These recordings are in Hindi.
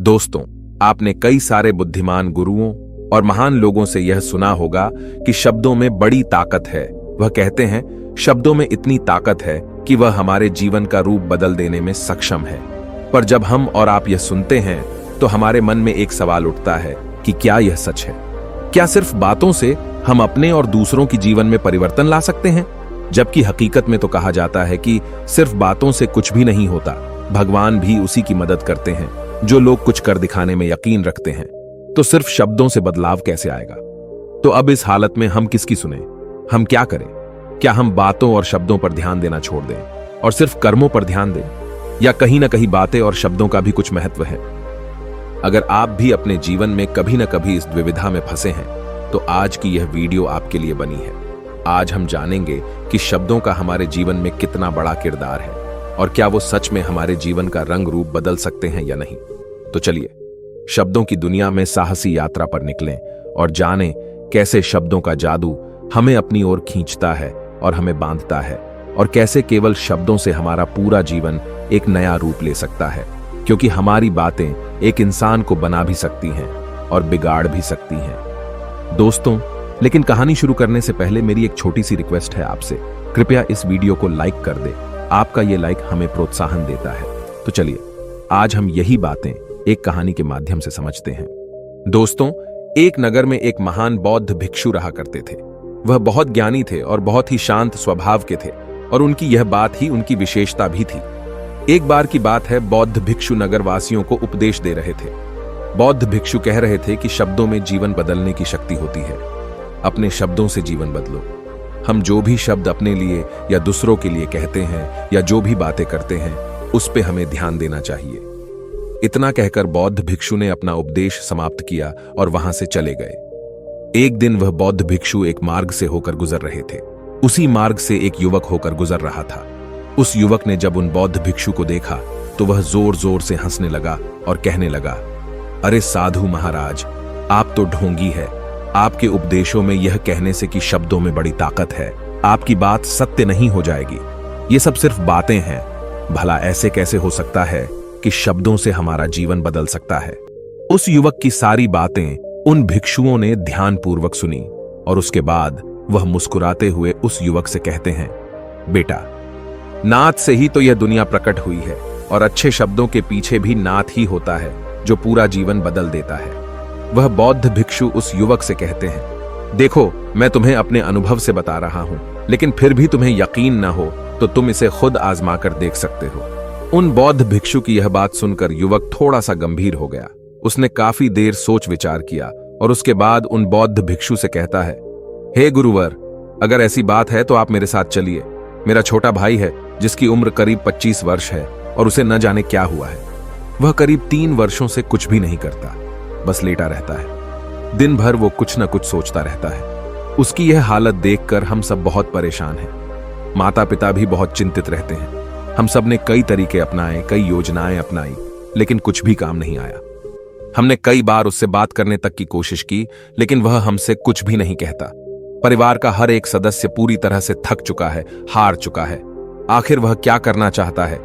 दोस्तों, आपने कई सारे बुद्धिमान गुरुओं और महान लोगों से यह सुना होगा कि शब्दों में बड़ी ताकत है। वह कहते हैं शब्दों में इतनी ताकत है कि वह हमारे जीवन का रूप बदल देने में सक्षम है। पर जब हम और आप यह सुनते हैं तो हमारे मन में एक सवाल उठता है कि क्या यह सच है? क्या सिर्फ बातों से हम अपने और दूसरों की जीवन में परिवर्तन ला सकते हैं? जबकि हकीकत में तो कहा जाता है कि सिर्फ बातों से कुछ भी नहीं होता, भगवान भी उसी की मदद करते हैं जो लोग कुछ कर दिखाने में यकीन रखते हैं। तो सिर्फ शब्दों से बदलाव कैसे आएगा? तो अब इस हालत में हम किसकी सुने? हम क्या करें? क्या हम बातों और शब्दों पर ध्यान देना छोड़ दें और सिर्फ कर्मों पर ध्यान दें? या कहीं ना कहीं बातें और शब्दों का भी कुछ महत्व है? अगर आप भी अपने जीवन में कभी ना कभी इस द्विविधा में फंसे हैं तो आज की यह वीडियो आपके लिए बनी है। आज हम जानेंगे कि शब्दों का हमारे जीवन में कितना बड़ा किरदार है और क्या वो सच में हमारे जीवन का रंग रूप बदल सकते हैं या नहीं। तो चलिए शब्दों की दुनिया में साहसी यात्रा पर निकलें और जानें कैसे शब्दों का जादू हमें अपनी ओर खींचता है और हमें बांधता है, और कैसे केवल शब्दों से हमारा पूरा जीवन एक नया रूप ले सकता है। क्योंकि हमारी बातें एक इंसान को बना भी सकती हैं और बिगाड़ भी सकती हैं। दोस्तों, लेकिन कहानी शुरू करने से पहले मेरी एक छोटी सी रिक्वेस्ट है आपसे, कृपया इस वीडियो को लाइक कर दें। आपका ये लाइक हमें प्रोत्साहन देता है। तो चलिए आज हम यही बातें एक कहानी के माध्यम से समझते हैं। दोस्तों, एक नगर में एक महान बौद्ध भिक्षु रहा करते थे। वह बहुत ज्ञानी थे और बहुत ही शांत स्वभाव के थे, और उनकी यह बात ही उनकी विशेषता भी थी। एक बार की बात है, बौद्ध भिक्षु नगर वासियों को उपदेश दे रहे थे। बौद्ध भिक्षु कह रहे थे कि शब्दों में जीवन बदलने की शक्ति होती है। अपने शब्दों से जीवन बदलो। हम जो भी शब्द अपने लिए या दूसरों के लिए कहते हैं या जो भी बातें करते हैं उस पे हमें ध्यान देना चाहिए। इतना कहकर बौद्ध भिक्षु ने अपना उपदेश समाप्त किया और वहां से चले गए। एक दिन वह बौद्ध भिक्षु एक मार्ग से होकर गुजर रहे थे। उसी मार्ग से एक युवक होकर गुजर रहा था। उस युवक ने जब उन बौद्ध भिक्षु को देखा तो वह जोर जोर से हंसने लगा और कहने लगा, अरे साधु महाराज, आप तो ढोंगी है। आपके उपदेशों में यह कहने से कि शब्दों में बड़ी ताकत है, आपकी बात सत्य नहीं हो जाएगी। ये सब सिर्फ बातें हैं। भला ऐसे कैसे हो सकता है कि शब्दों से हमारा जीवन बदल सकता है? उस युवक की सारी बातें उन भिक्षुओं ने ध्यानपूर्वक सुनी और उसके बाद वह मुस्कुराते हुए उस युवक से कहते हैं, बेटा, नाद से ही तो यह दुनिया प्रकट हुई है, और अच्छे शब्दों के पीछे भी नाद ही होता है जो पूरा जीवन बदल देता है। वह बौद्ध भिक्षु उस युवक से कहते हैं, देखो, मैं तुम्हें अपने अनुभव से बता रहा हूं, लेकिन फिर भी तुम्हें यकीन न हो तो तुम इसे खुद आजमा कर देख सकते हो। उन बौद्ध भिक्षु की यह बात सुनकर युवक थोड़ा सा गंभीर हो गया। उसने काफी देर सोच विचार किया और उसके बाद उन बौद्ध भिक्षु से कहता है, हे गुरुवर, अगर ऐसी बात है तो आप मेरे साथ चलिए। मेरा छोटा भाई है जिसकी उम्र करीब 25 वर्ष है और उसे न जाने क्या हुआ है। वह करीब 3 वर्षों से कुछ भी नहीं करता, बस लेटा रहता है। दिन भर वो कुछ न कुछ सोचता रहता है। उसकी यह हालत देखकर हम सब बहुत परेशान हैं। माता पिता भी बहुत चिंतित रहते हैं। हम सब ने कई तरीके अपनाए, कई योजनाएं अपनाई, लेकिन कुछ भी काम नहीं आया। हमने कई बार उससे बात करने तक की कोशिश की, लेकिन वह हमसे कुछ भी नहीं कहता। परिवार का हर एक सदस्य पूरी तरह से थक चुका है, हार चुका है। आखिर वह क्या करना चाहता है,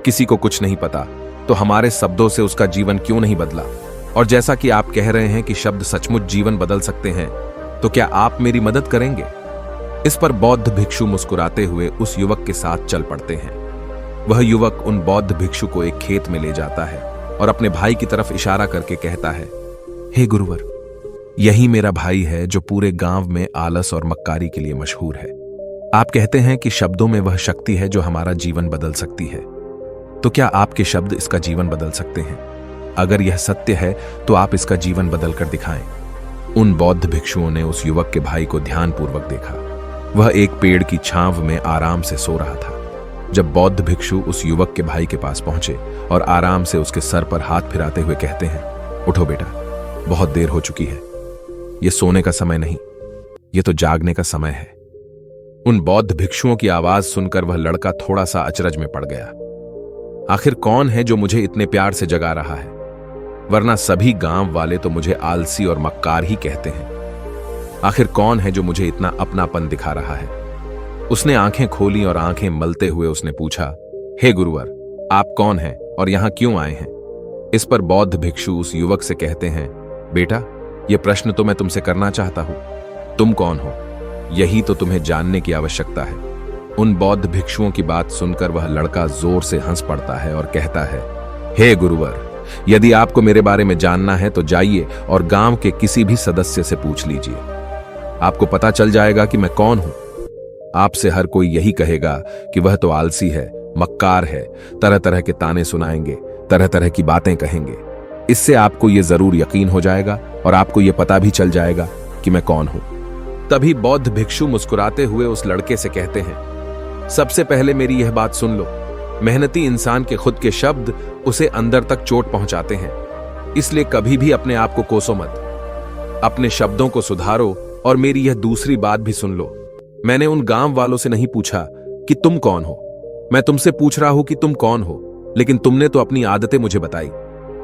किसी को कुछ नहीं पता। तो हमारे शब्दों से उसका जीवन क्यों नहीं बदला? और जैसा कि आप कह रहे हैं कि शब्द सचमुच जीवन बदल सकते हैं, तो क्या आप मेरी मदद करेंगे? इस पर बौद्ध भिक्षु मुस्कुराते हुए उस युवक के साथ चल पड़ते हैं। वह युवक उन बौद्ध भिक्षु को एक खेत में ले जाता है और अपने भाई की तरफ इशारा करके कहता है, हे गुरुवर, यही मेरा भाई है जो पूरे गांव में आलस और मक्कारी के लिए मशहूर है। आप कहते हैं कि शब्दों में वह शक्ति है जो हमारा जीवन बदल सकती है। तो क्या आपके शब्द इसका जीवन बदल सकते हैं? अगर यह सत्य है तो आप इसका जीवन बदल कर दिखाएं। उन बौद्ध भिक्षुओं ने उस युवक के भाई को ध्यानपूर्वक देखा। वह एक पेड़ की छांव में आराम से सो रहा था। जब बौद्ध भिक्षु उस युवक के भाई के पास पहुंचे और आराम से उसके सर पर हाथ फिराते हुए कहते हैं, उठो बेटा, बहुत देर हो चुकी है। यह सोने का समय नहीं, यह तो जागने का समय है। उन बौद्ध भिक्षुओं की आवाज सुनकर वह लड़का थोड़ा सा अचरज में पड़ गया। आखिर कौन है जो मुझे इतने प्यार से जगा रहा है? वरना सभी गांव वाले तो मुझे आलसी और मक्कार ही कहते हैं। आखिर कौन है जो मुझे इतना अपनापन दिखा रहा है? उसने आंखें खोली और आंखें मलते हुए उसने पूछा, हे गुरुवर, आप कौन हैं और यहां क्यों आए हैं? इस पर बौद्ध भिक्षु उस युवक से कहते हैं, बेटा, यह प्रश्न तो मैं तुमसे करना चाहता हूं। तुम कौन हो? यही तो तुम्हें जानने की आवश्यकता है। उन बौद्ध भिक्षुओं की बात सुनकर वह लड़का जोर से हंस पड़ता है और कहता है, हे गुरुवर, यदि आपको मेरे बारे में जानना है तो जाइए और गांव के किसी भी सदस्य से पूछ लीजिए। आपको पता चल जाएगा कि मैं कौन हूं। आपसे हर कोई यही कहेगा कि वह तो आलसी है, मक्कार है, तरह तरह के ताने सुनाएंगे, तरह तरह की बातें कहेंगे। इससे आपको यह जरूर यकीन हो जाएगा और आपको यह पता भी चल जाएगा कि मैं कौन हूं। तभी बौद्ध भिक्षु मुस्कुराते हुए उस लड़के से कहते हैं, सबसे पहले मेरी यह बात सुन लो। मेहनती इंसान के खुद के शब्द उसे अंदर तक चोट पहुंचाते हैं, इसलिए कभी भी अपने आप को कोसो मत। अपने शब्दों को सुधारो। और मेरी यह दूसरी बात भी सुन लो। मैंने उन गांव वालों से नहीं पूछा कि तुम कौन हो, मैं तुमसे पूछ रहा हूं कि तुम कौन हो। लेकिन तुमने तो अपनी आदतें मुझे बताई।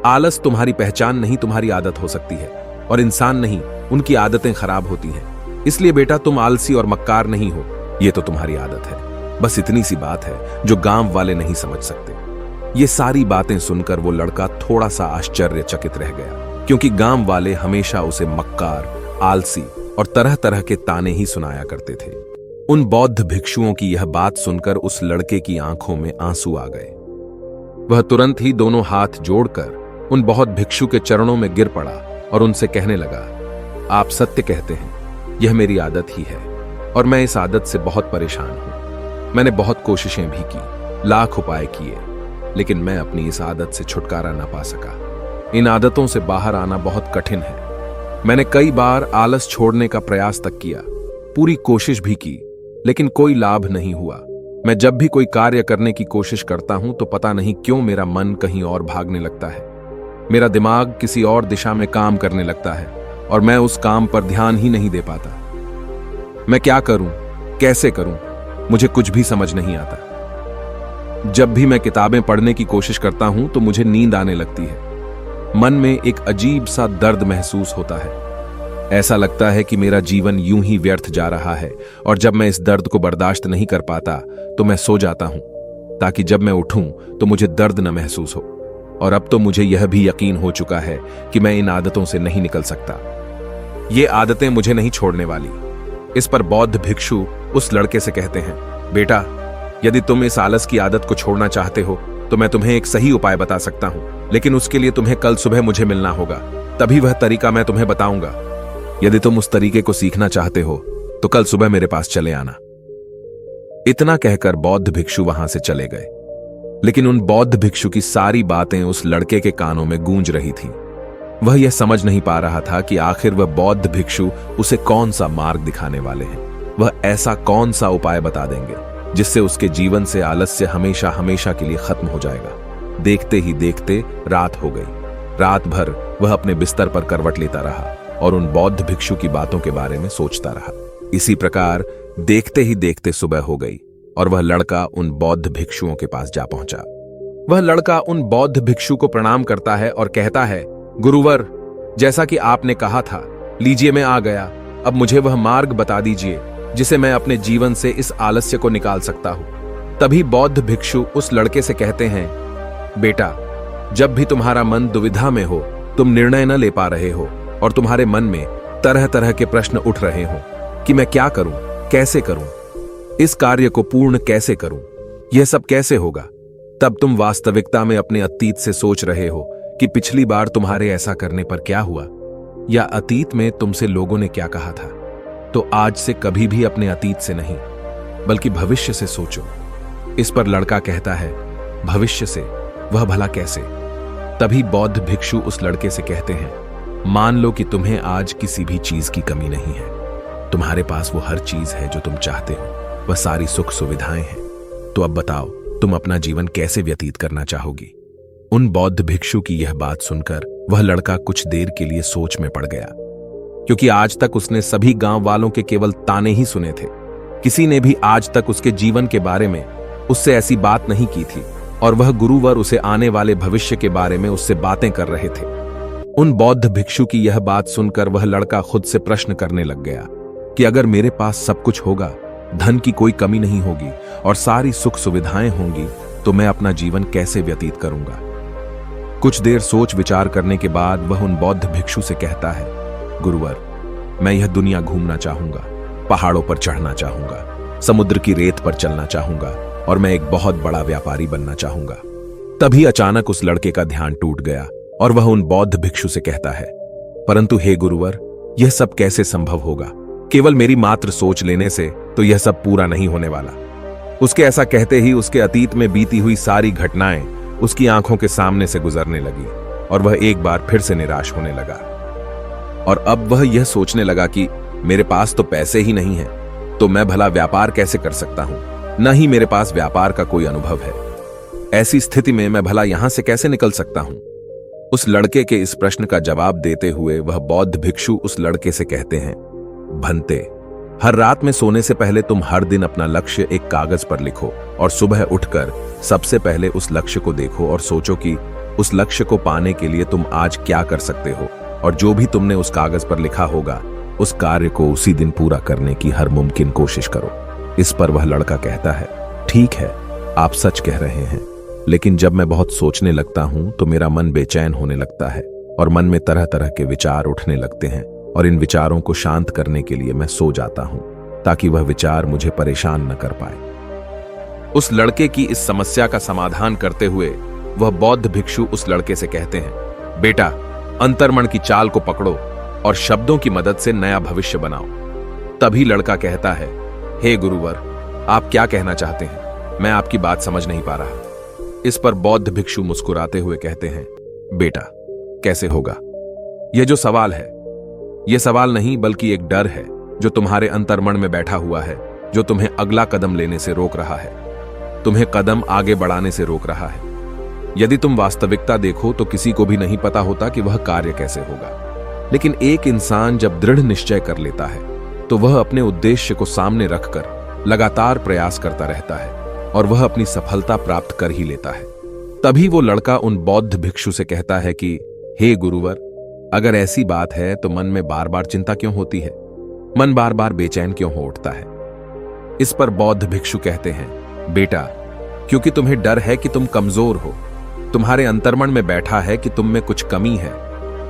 आलस तुम्हारी पहचान नहीं, तुम्हारी आदत हो सकती है, और इंसान नहीं, उनकी आदतें खराब होती हैं। इसलिए बेटा, तुम आलसी और मक्कार नहीं हो, यह तो तुम्हारी आदत है। बस इतनी सी बात है जो गांव वाले नहीं समझ सकते। ये सारी बातें सुनकर वो लड़का थोड़ा सा आश्चर्यचकित रह गया, क्योंकि गांव वाले हमेशा उसे मक्कार, आलसी और तरह तरह के ताने ही सुनाया करते थे। उन बौद्ध भिक्षुओं की यह बात सुनकर उस लड़के की आंखों में आंसू आ गए। वह तुरंत ही दोनों हाथ जोड़कर उन बौद्ध भिक्षु के चरणों में गिर पड़ा और उनसे कहने लगा, आप सत्य कहते हैं, यह मेरी आदत ही है और मैं इस आदत से बहुत परेशान हूं। मैंने बहुत कोशिशें भी की, लाख उपाय किए, लेकिन मैं अपनी इस आदत से छुटकारा ना पा सका। इन आदतों से बाहर आना बहुत कठिन है। मैंने कई बार आलस छोड़ने का प्रयास तक किया, पूरी कोशिश भी की, लेकिन कोई लाभ नहीं हुआ। मैं जब भी कोई कार्य करने की कोशिश करता हूं तो पता नहीं क्यों मेरा मन कहीं और भागने लगता है। मेरा दिमाग किसी और दिशा में काम करने लगता है और मैं उस काम पर ध्यान ही नहीं दे पाता। मैं क्या करूं, कैसे करूं, मुझे कुछ भी समझ नहीं आता। जब भी मैं किताबें पढ़ने की कोशिश करता हूं तो मुझे नींद आने लगती है। मन में एक अजीब सा दर्द महसूस होता है। ऐसा लगता है कि मेरा जीवन यूं ही व्यर्थ जा रहा है, और जब मैं इस दर्द को बर्दाश्त नहीं कर पाता तो मैं सो जाता हूं, ताकि जब मैं उठूं तो मुझे दर्द न महसूस हो। और अब तो मुझे यह भी यकीन हो चुका है कि मैं इन आदतों से नहीं निकल सकता। ये आदतें मुझे नहीं छोड़ने वाली। इस पर बौद्ध भिक्षु उस लड़के से कहते हैं, बेटा, यदि तुम इस आलस की आदत को छोड़ना चाहते हो तो मैं तुम्हें एक सही उपाय बता सकता हूं, लेकिन उसके लिए तुम्हें कल सुबह मुझे मिलना होगा, तभी वह तरीका मैं तुम्हें बताऊंगा। यदि तुम उस तरीके को सीखना चाहते हो तो कल सुबह मेरे पास चले आना। इतना कहकर बौद्ध भिक्षु वहां से चले गए। लेकिन उन बौद्ध भिक्षु की सारी बातें उस लड़के के कानों में गूंज रही थीं। वह यह समझ नहीं पा रहा था कि आखिर वह बौद्ध भिक्षु उसे कौन सा मार्ग दिखाने वाले हैं। वह ऐसा कौन सा उपाय बता देंगे जिससे उसके जीवन से आलस्य हमेशा हमेशा के लिए खत्म हो जाएगा। देखते ही देखते रात हो गई। रात भर वह अपने बिस्तर पर करवट लेता रहा और उन बौद्ध भिक्षु की बातों के बारे में सोचता रहा। इसी प्रकार देखते ही देखते सुबह हो गई और वह लड़का उन बौद्ध भिक्षुओं के पास जा पहुंचा। वह लड़का उन बौद्ध भिक्षु को प्रणाम करता है और कहता है, गुरुवर, जैसा कि आपने कहा था, लीजिए मैं आ गया। अब मुझे वह मार्ग बता दीजिए जिसे मैं अपने जीवन से इस आलस्य को निकाल सकता हूं। तभी बौद्ध भिक्षु उस लड़के से कहते हैं, बेटा, जब भी तुम्हारा मन दुविधा में हो, तुम निर्णय न ले पा रहे हो और तुम्हारे मन में तरह तरह के प्रश्न उठ रहे हो कि मैं क्या करूं, कैसे करूं, इस कार्य को पूर्ण कैसे करूं, यह सब कैसे होगा, तब तुम वास्तविकता में अपने अतीत से सोच रहे हो कि पिछली बार तुम्हारे ऐसा करने पर क्या हुआ, या अतीत में तुमसे लोगों ने क्या कहा था। तो आज से कभी भी अपने अतीत से नहीं, बल्कि भविष्य से सोचो। इस पर लड़का कहता है, भविष्य से, वह भला कैसे? तभी बौद्ध भिक्षु उस लड़के से कहते हैं, मान लो कि तुम्हें आज किसी भी चीज की कमी नहीं है। तुम्हारे पास वो हर चीज है जो तुम चाहते हो, वह सारी सुख सुविधाएं हैं। तो अब बताओ, तुम अपना जीवन कैसे व्यतीत करना चाहोगी? उन बौद्ध भिक्षु की यह बात सुनकर वह लड़का कुछ देर के लिए सोच में पड़ गया, क्योंकि आज तक उसने सभी गांव वालों के केवल ताने ही सुने थे। किसी ने भी आज तक उसके जीवन के बारे में उससे ऐसी बात नहीं की थी, और वह गुरुवर उसे आने वाले भविष्य के बारे में उससे बातें कर रहे थे। उन बौद्ध भिक्षु की यह बात सुनकर वह लड़का खुद से प्रश्न करने लग गया कि अगर मेरे पास सब कुछ होगा, धन की कोई कमी नहीं होगी और सारी सुख सुविधाएं होंगी, तो मैं अपना जीवन कैसे व्यतीत करूंगा? कुछ देर सोच विचार करने के बाद वह उन बौद्ध भिक्षु से कहता है, गुरुवर, मैं यह दुनिया घूमना चाहूंगा, पहाड़ों पर चढ़ना चाहूंगा, समुद्र की रेत पर चलना चाहूंगा और मैं एक बहुत बड़ा व्यापारी बनना चाहूंगा। तभी अचानक उस लड़के का ध्यान टूट गया और वह उन बौद्ध भिक्षु से कहता है, परंतु हे गुरुवर, यह सब कैसे संभव होगा? केवल मेरी मात्र सोच लेने से तो यह सब पूरा नहीं होने वाला। उसके ऐसा कहते ही उसके अतीत में बीती हुई सारी घटनाएं उसकी आंखों के सामने से गुजरने लगी और वह एक बार फिर से निराश होने लगा। और अब वह यह सोचने लगा कि मेरे पास तो पैसे ही नहीं है, तो मैं भला व्यापार कैसे कर सकता हूं? न ही मेरे पास व्यापार का कोई अनुभव है। ऐसी स्थिति में मैं भला यहां से कैसे निकल सकता हूं? उस लड़के के इस प्रश्न का जवाब देते हुए वह बौद्ध भिक्षु उस लड़के से कहते हैं, भंते, हर रात में सोने से पहले तुम हर दिन अपना लक्ष्य एक कागज पर लिखो और सुबह उठकर सबसे पहले उस लक्ष्य को देखो और सोचो कि उस लक्ष्य को पाने के लिए तुम आज क्या कर सकते हो, और जो भी तुमने उस कागज पर लिखा होगा उस कार्य को उसी दिन पूरा करने की हर मुमकिन कोशिश करो। इस पर वह लड़का कहता है, ठीक है, आप सच कह रहे हैं, लेकिन जब मैं बहुत सोचने लगता हूं तो मेरा मन बेचैन होने लगता है और मन में तरह तरह के विचार उठने लगते हैं और इन विचारों को शांत करने के लिए मैं सो जाता हूं ताकि वह विचार मुझे परेशान न कर पाए। उस लड़के की इस समस्या का समाधान करते हुए वह बौद्ध भिक्षु उस लड़के से कहते हैं, बेटा, अंतर्मन की चाल को पकड़ो और शब्दों की मदद से नया भविष्य बनाओ। तभी लड़का कहता है, हे गुरुवर, आप क्या कहना चाहते हैं? मैं आपकी बात समझ नहीं पा रहा। इस पर बौद्ध भिक्षु मुस्कुराते हुए कहते हैं, बेटा, कैसे होगा? यह जो सवाल है, यह सवाल नहीं बल्कि एक डर है जो तुम्हारे अंतर्मन में बैठा हुआ है, जो तुम्हें अगला कदम लेने से रोक रहा है, तुम्हें कदम आगे बढ़ाने से रोक रहा है। यदि तुम वास्तविकता देखो तो किसी को भी नहीं पता होता कि वह कार्य कैसे होगा, लेकिन एक इंसान जब दृढ़ निश्चय कर लेता है तो वह अपने उद्देश्य को सामने रखकर लगातार प्रयास करता रहता है और वह अपनी सफलता प्राप्त कर ही लेता है। तभी वो लड़का उन बौद्ध भिक्षु से कहता है कि हे गुरुवर, अगर ऐसी बात है तो मन में बार बार चिंता क्यों होती है? मन बार बार बेचैन क्यों हो उठता है? इस पर बौद्ध भिक्षु कहते हैं, बेटा, क्योंकि तुम्हें डर है कि तुम कमजोर हो। तुम्हारे अंतर्मन में बैठा है कि तुम में कुछ कमी है,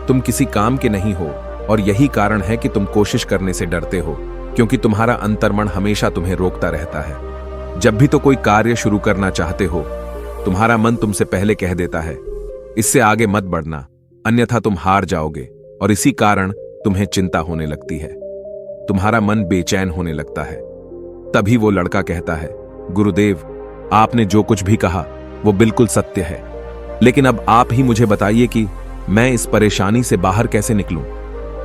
तुम किसी काम के नहीं हो, और यही कारण है कि तुम कोशिश करने से डरते हो, क्योंकि तुम्हारा अंतर्मन हमेशा तुम्हें रोकता रहता है। जब भी तो कोई कार्य शुरू करना चाहते हो, तुम्हारा मन तुमसे पहले कह देता है, इससे आगे मत बढ़ना, अन्यथा तुम हार जाओगे, और इसी कारण तुम्हें चिंता होने लगती है, तुम्हारा मन बेचैन होने लगता है। तभी वो लड़का कहता है, गुरुदेव, आपने जो कुछ भी कहा वो बिल्कुल सत्य है, लेकिन अब आप ही मुझे बताइए कि मैं इस परेशानी से बाहर कैसे निकलूं?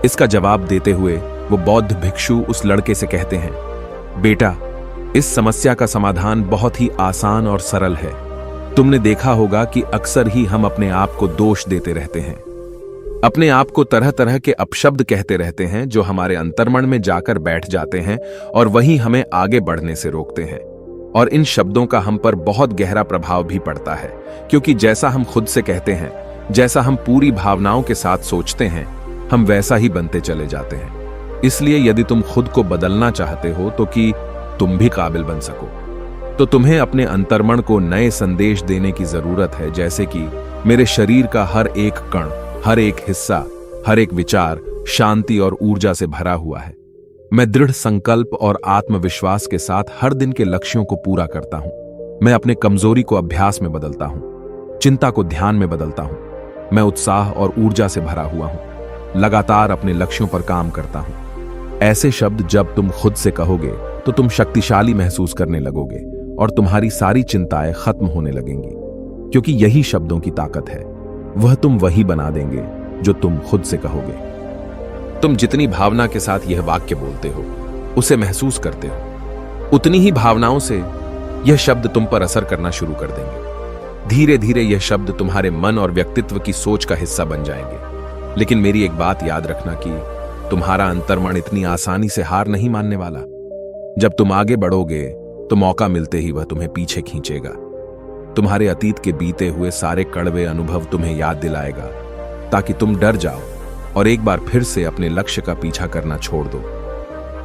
इसका जवाब देते हुए वो बौद्ध भिक्षु उस लड़के से कहते हैं, बेटा, इस समस्या का समाधान बहुत ही आसान और सरल है। तुमने देखा होगा कि अक्सर ही हम अपने आप को दोष देते रहते हैं, अपने आप को तरह तरह के अपशब्द कहते रहते हैं जो हमारे अंतर्मन में जाकर बैठ जाते हैं और वही हमें आगे बढ़ने से रोकते हैं। और इन शब्दों का हम पर बहुत गहरा प्रभाव भी पड़ता है, क्योंकि जैसा हम खुद से कहते हैं, जैसा हम पूरी भावनाओं के साथ सोचते हैं, हम वैसा ही बनते चले जाते हैं। इसलिए यदि तुम खुद को बदलना चाहते हो तो कि तुम भी काबिल बन सको, तो तुम्हें अपने अंतर्मन को नए संदेश देने की जरूरत है, जैसे कि मेरे शरीर का हर एक कण, हर एक हिस्सा, हर एक विचार शांति और ऊर्जा से भरा हुआ है। मैं दृढ़ संकल्प और आत्मविश्वास के साथ हर दिन के लक्ष्यों को पूरा करता हूं। मैं अपने कमजोरी को अभ्यास में बदलता हूं, चिंता को ध्यान में बदलता हूं। मैं उत्साह और ऊर्जा से भरा हुआ हूं, लगातार अपने लक्ष्यों पर काम करता हूं। ऐसे शब्द जब तुम खुद से कहोगे तो तुम शक्तिशाली महसूस करने लगोगे और तुम्हारी सारी चिंताएं खत्म होने लगेंगी, क्योंकि यही शब्दों की ताकत है। वह तुम वही बना देंगे जो तुम खुद से कहोगे। तुम जितनी भावना के साथ यह वाक्य बोलते हो, उसे महसूस करते हो, उतनी ही भावनाओं से यह शब्द तुम पर असर करना शुरू कर देंगे। धीरे धीरे यह शब्द तुम्हारे मन और व्यक्तित्व की सोच का हिस्सा बन जाएंगे। लेकिन मेरी एक बात याद रखना कि तुम्हारा अंतर्मन इतनी आसानी से हार नहीं मानने वाला। जब तुम आगे बढ़ोगे तो मौका मिलते ही वह तुम्हें पीछे खींचेगा। तुम्हारे अतीत के बीते हुए सारे कड़वे अनुभव तुम्हें याद दिलाएगा, ताकि तुम डर जाओ और एक बार फिर से अपने लक्ष्य का पीछा करना छोड़ दो।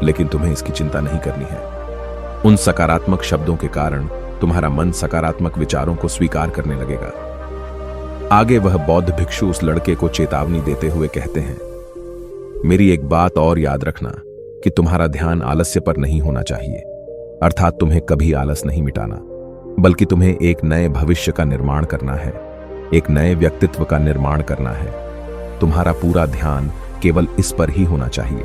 लेकिन तुम्हें इसकी चिंता नहीं करनी है। उन सकारात्मक शब्दों के कारण तुम्हारा मन सकारात्मक विचारों को स्वीकार करने लगेगा। आगे वह बौद्ध भिक्षु उस लड़के को चेतावनी देते हुए कहते हैं, मेरी एक बात और याद रखना कि तुम्हारा ध्यान आलस्य पर नहीं होना चाहिए, अर्थात तुम्हें कभी आलस नहीं मिटाना, बल्कि तुम्हें एक नए भविष्य का निर्माण करना है, एक नए व्यक्तित्व का निर्माण करना है। तुम्हारा पूरा ध्यान केवल इस पर ही होना चाहिए।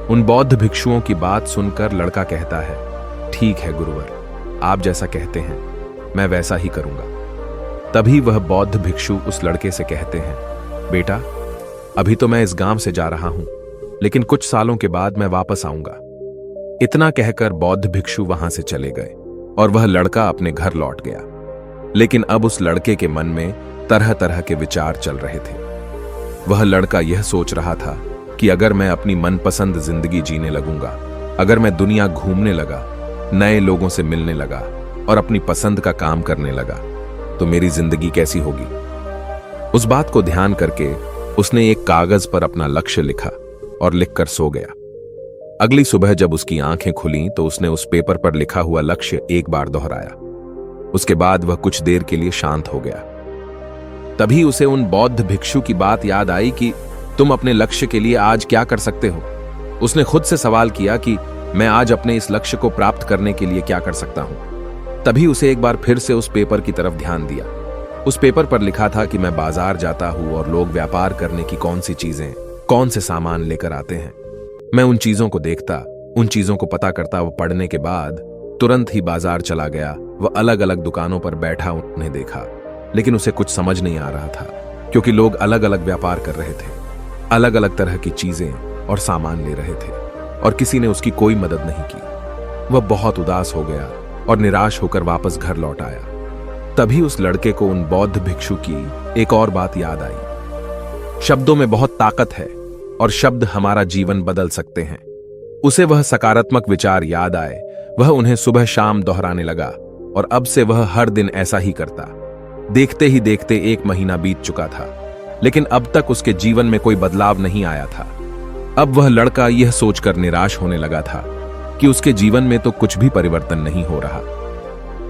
उन बौद्ध भिक्षुओं की बात सुनकर लड़का कहता है, ठीक है गुरुवर, आप जैसा कहते हैं मैं वैसा ही करूंगा। तभी वह बौद्ध भिक्षु उस लड़के से कहते हैं, बेटा, अभी तो मैं इस गांव से जा रहा हूं, लेकिन कुछ सालों के बाद मैं वापस आऊंगा। इतना कहकर बौद्ध भिक्षु वहां से चले गए और वह लड़का अपने घर लौट गया। लेकिन अब उस लड़के के मन में तरह तरह के विचार चल रहे थे। वह लड़का यह सोच रहा था कि अगर मैं अपनी मनपसंद जिंदगी जीने लगूंगा, अगर मैं दुनिया घूमने लगा, नए लोगों से मिलने लगा और अपनी पसंद का काम करने लगा, तो मेरी जिंदगी कैसी होगी। उस बात को ध्यान करके उसने एक कागज पर अपना लक्ष्य लिखा और लिखकर सो गया। अगली सुबह जब उसकी आंखें खुलीं तो उसने उस पेपर पर लिखा हुआ लक्ष्य एक बार दोहराया। उसके बाद वह कुछ देर के लिए शांत हो गया। तभी उसे उन बौद्ध भिक्षु की बात याद आई कि तुम अपने लक्ष्य के लिए आज क्या कर सकते हो। उसने खुद से सवाल किया कि मैं आज अपने इस लक्ष्य को प्राप्त करने के लिए क्या कर सकता हूं। तभी उसे एक बार फिर से उस पेपर की तरफ ध्यान दिया। उस पेपर पर लिखा था कि मैं बाजार जाता हूं और लोग व्यापार करने की कौन सी चीजें, कौन से सामान लेकर आते हैं। मैं उन चीजों को देखता, उन चीजों को पता करता। वो पढ़ने के बाद तुरंत ही बाजार चला गया। वह अलग अलग दुकानों पर बैठा उन्हें देखा, लेकिन उसे कुछ समझ नहीं आ रहा था, क्योंकि लोग अलग अलग व्यापार कर रहे थे, अलग अलग तरह की चीजें और सामान ले रहे थे और किसी ने उसकी कोई मदद नहीं की। वह बहुत उदास हो गया और निराश होकर वापस घर लौट आया। तभी उस लड़के को उन बौद्ध भिक्षु की एक और बात याद आई। शब्दों में बहुत ताकत है और शब्द हमारा जीवन बदल सकते हैं। उसे वह सकारात्मक विचार याद आए। वह उन्हें सुबह शाम दोहराने लगा और अब से वह हर दिन ऐसा ही करता। देखते ही देखते 1 महीना बीत चुका था, लेकिन अब तक उसके जीवन में कोई बदलाव नहीं आया था। अब वह लड़का यह सोचकर निराश होने लगा था कि उसके जीवन में तो कुछ भी परिवर्तन नहीं हो रहा।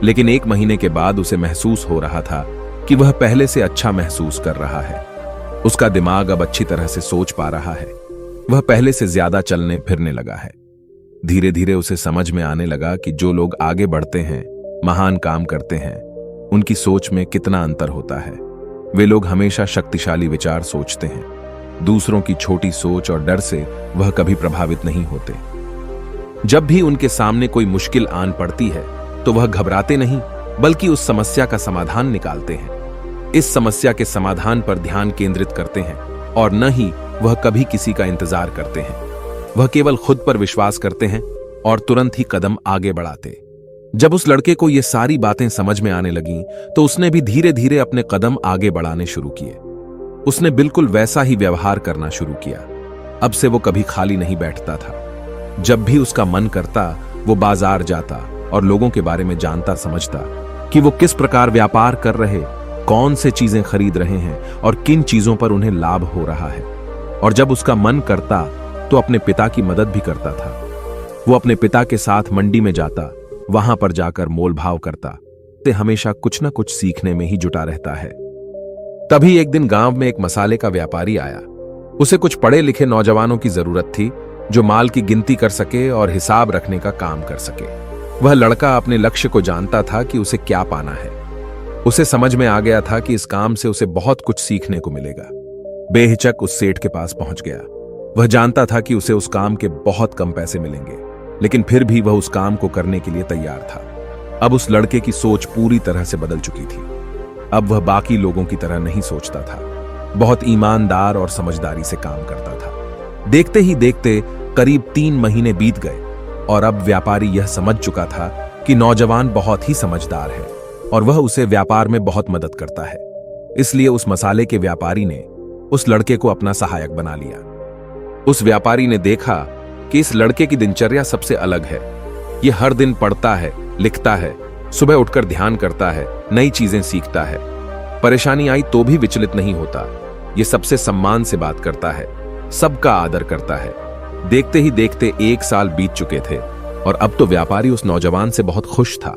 लेकिन 1 महीने के बाद उसे महसूस हो रहा था कि वह पहले से अच्छा महसूस कर रहा है। उसका दिमाग अब अच्छी तरह से सोच पा रहा है। वह पहले से ज्यादा चलने फिरने लगा है। धीरे धीरे उसे समझ में आने लगा कि जो लोग आगे बढ़ते हैं, महान काम करते हैं, उनकी सोच में कितना अंतर होता है। वे लोग हमेशा शक्तिशाली विचार सोचते हैं। दूसरों की छोटी सोच और डर से वह कभी प्रभावित नहीं होते। जब भी उनके सामने कोई मुश्किल आन पड़ती है तो वह घबराते नहीं, बल्कि उस समस्या का समाधान निकालते हैं। इस समस्या के समाधान पर ध्यान केंद्रित करते हैं और न ही वह कभी किसी का इंतजार करते हैं। वह केवल खुद पर विश्वास करते हैं और तुरंत ही कदम आगे बढ़ाते। जब उस लड़के को ये सारी बातें समझ में आने लगीं, तो उसने भी धीरे धीरे अपने कदम आगे बढ़ाने शुरू किए। उसने बिल्कुल वैसा ही व्यवहार करना शुरू किया। अब से वो कभी खाली नहीं बैठता था। जब भी उसका मन करता, वो बाजार जाता और लोगों के बारे में जानता समझता कि वो किस प्रकार व्यापार कर रहे, कौन से चीजें खरीद रहे हैं और किन चीजों पर उन्हें लाभ हो रहा है। और जब उसका मन करता तो अपने पिता की मदद भी करता था। वो अपने पिता के साथ मंडी में जाता, वहां पर जाकर मोल भाव करता। ते हमेशा कुछ न कुछ सीखने में ही जुटा रहता है। तभी एक दिन गांव में एक मसाले का व्यापारी आया। उसे कुछ पढ़े लिखे नौजवानों की जरूरत थी जो माल की गिनती कर सके और हिसाब रखने का काम कर सके। वह लड़का अपने लक्ष्य को जानता था कि उसे क्या पाना है। उसे समझ में आ गया था कि इस काम से उसे बहुत कुछ सीखने को मिलेगा। बेहिचक उस सेठ के पास पहुंच गया। वह जानता था कि उसे उस काम के बहुत कम पैसे मिलेंगे, लेकिन फिर भी वह उस काम को करने के लिए तैयार था। अब उस लड़के की सोच पूरी तरह से बदल चुकी थी। अब वह बाकी लोगों की तरह नहीं सोचता था। बहुत ईमानदार और समझदारी से काम करता था। देखते ही देखते करीब 3 महीने बीत गए और अब व्यापारी यह समझ चुका था कि नौजवान बहुत ही समझदार है और वह उसे व्यापार में बहुत मदद करता है। इसलिए उस मसाले के व्यापारी ने उस लड़के को अपना सहायक बना लिया। उस व्यापारी ने देखा कि इस लड़के की दिनचर्या सबसे अलग है। यह हर दिन पढ़ता है, लिखता है, सुबह उठकर ध्यान करता है, नई चीजें सीखता है। परेशानी आई तो भी विचलित नहीं होता। यह सबसे सम्मान से बात करता है, सबका आदर करता है। देखते ही देखते 1 साल बीत चुके थे और अब तो व्यापारी उस नौजवान से बहुत खुश था।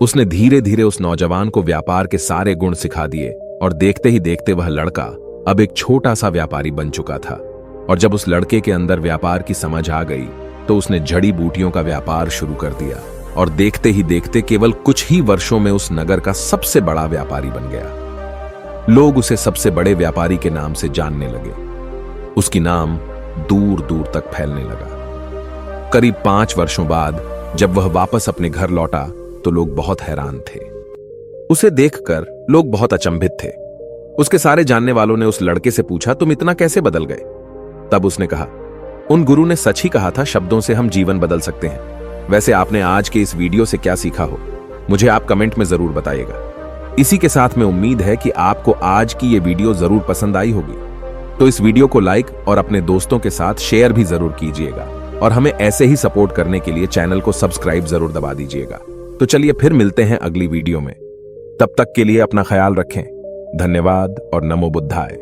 उसने धीरे धीरे उस नौजवान को व्यापार के सारे गुण सिखा दिए और देखते ही देखते वह लड़का अब एक छोटा सा व्यापारी बन चुका था। और जब उस लड़के के अंदर व्यापार की समझ आ गई तो उसने जड़ी बूटियों का व्यापार शुरू कर दिया और देखते ही देखते केवल कुछ ही वर्षों में उस नगर का सबसे बड़ा व्यापारी बन गया। लोग उसे सबसे बड़े व्यापारी के नाम से जानने लगे। उसकी नाम दूर दूर तक फैलने लगा। करीब 5 वर्षों बाद जब वह वापस अपने घर लौटा तो लोग बहुत हैरान थे। उसे देखकर लोग बहुत अचंभित थे। उसके सारे जानने वालों ने उस लड़के से पूछा, तुम इतना कैसे बदल गए? तब उसने कहा, उन गुरु ने सच ही कहा था, शब्दों से हम जीवन बदल सकते हैं। वैसे आपने आज के इस वीडियो से क्या सीखा हो, मुझे आप कमेंट में जरूर बताइएगा। इसी के साथ में उम्मीद है कि आपको आज की ये वीडियो जरूर पसंद आई होगी। तो इस वीडियो को लाइक और अपने दोस्तों के साथ शेयर भी जरूर कीजिएगा और हमें ऐसे ही सपोर्ट करने के लिए चैनल को सब्सक्राइब जरूर दबा दीजिएगा। तो चलिए फिर मिलते हैं अगली वीडियो में। तब तक के लिए अपना ख्याल रखें। धन्यवाद और नमो बुद्धाय।